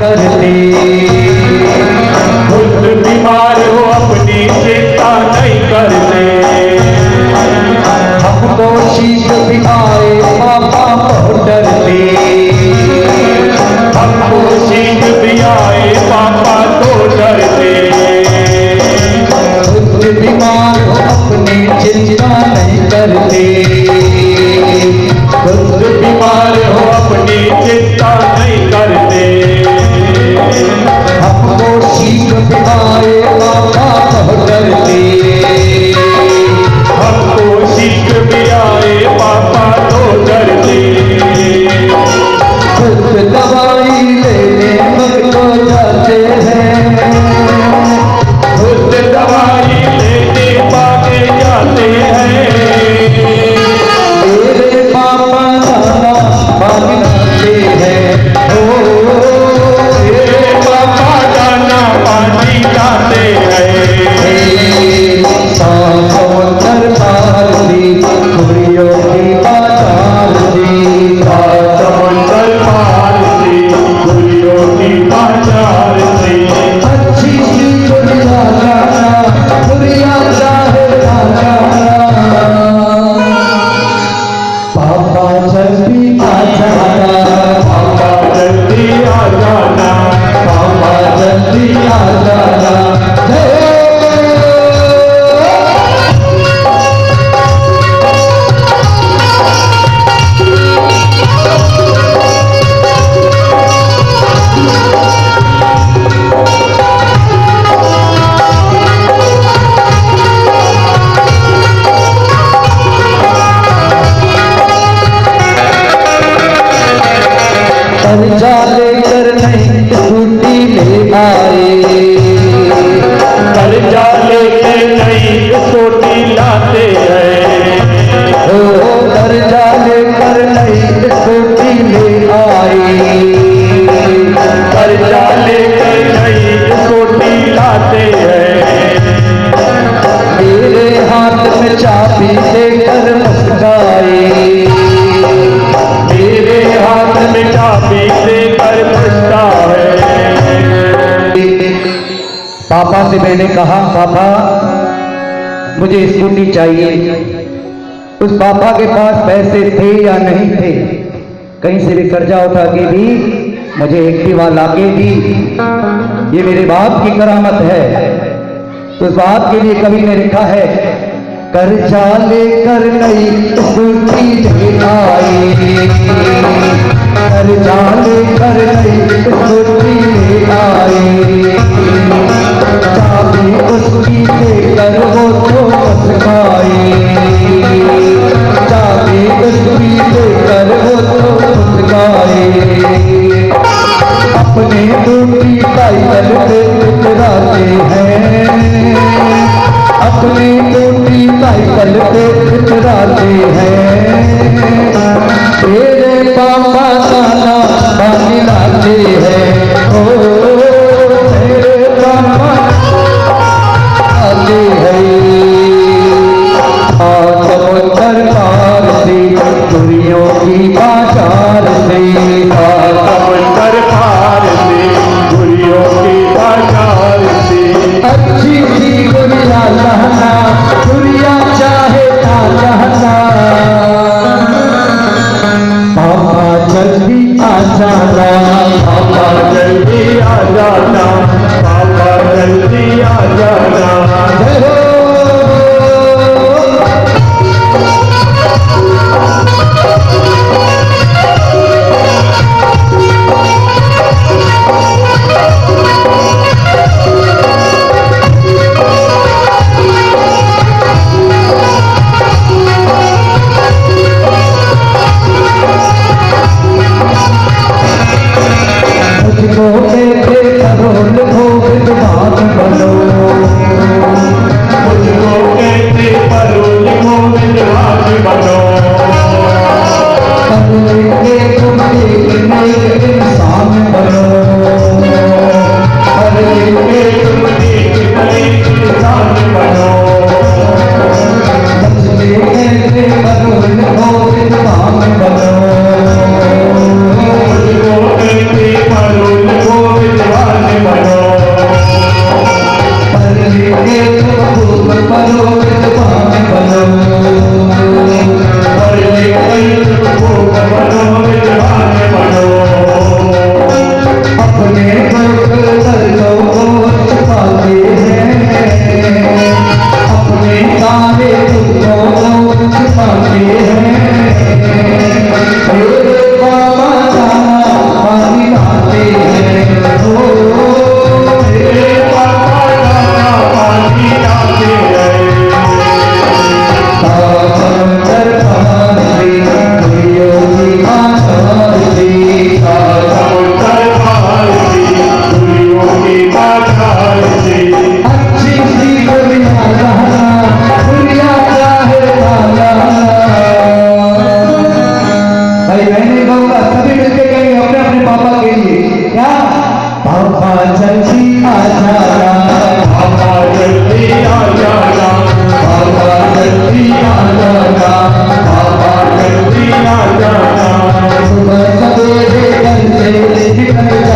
करते, खुद बीमार हो अपनी चिंता नहीं करते। हमको शीत भी आए पापा बहुत डरते, हमको शीत भी आए पापा तो डरते। खुद बीमार हो अपनी चिंता नहीं करते, खुद बीमार हो अपनी चिंता नहीं करते। हमको शीत भी आए पापा बहुत डरते, हमको शीत भी आए पापा तो डरते। खुद दवाई लेने हमको जाते हैं, खुद दवाई लेने भागे जाते हैं। मेरे पापा दादा मांगते हैं, ओ मेरे पापा दाना पानी लाते हैं। समुद्र पार दी कुड़ियों की बाजार दी, समुंदर पार से गुरियों की बाजार से। अच्छी सी दुनिया जाना दुनिया चाहे ना जाना, पापा जल्दी आ जाना, पापा जल्दी आ जाना, पापा जल्दी आ जाना। कर्जा लेकर नहीं स्कूटी ले आए, कर्जा लेके नई स्कूटी लाते हैं। ओ कर्जा लेकर नहीं स्कूटी ले आए, कर्जा लेके नई स्कूटी लाते हैं। मेरे हाथ में चाबी देकर मुस्काए, मेरे हाथ में चाबी देकर पुछता है। पापा से मैंने कहा पापा मुझे स्कूटी चाहिए। उस पापा के पास पैसे थे या नहीं थे, कहीं से भी कर्जा उठा के भी मुझे एक्टिवा लाके दी। ये मेरे बाप की करामत है। तो उस बाप के लिए कवि ने लिखा है, कर्जा लेकर नई स्कूटी ले आए, कर्जा लेकर नई स्कूटी ले आए, चाबी उसकी देकर वो तो मुस्काए, चाबी उसकी देकर वो तो मुस्काए। अपने टूटी साइकिल पे उतराते हैं, अपनी टूटी साइकिल पे उतराते हैं, तेरे पापा दाना पानी लाते हैं, ओ तेरे पापा आते हैं। समुद्र पार से दुनियों की बाजार से, समुंदर पार से गुरियों की बाजार से। अच्छी सी दुनिया चाहना दुनिया चाहे ना चाहना, पापा जल्दी आ जाना, पापा जल्दी आ जाना, पापा जल्दी आ जाना। पापा जल्दी आ जाना, पापा जल्दी आ जाना, पापा जल्दी आ जाना, पापा जल्दी आ जाना। सुबह सवेरे घर से निकल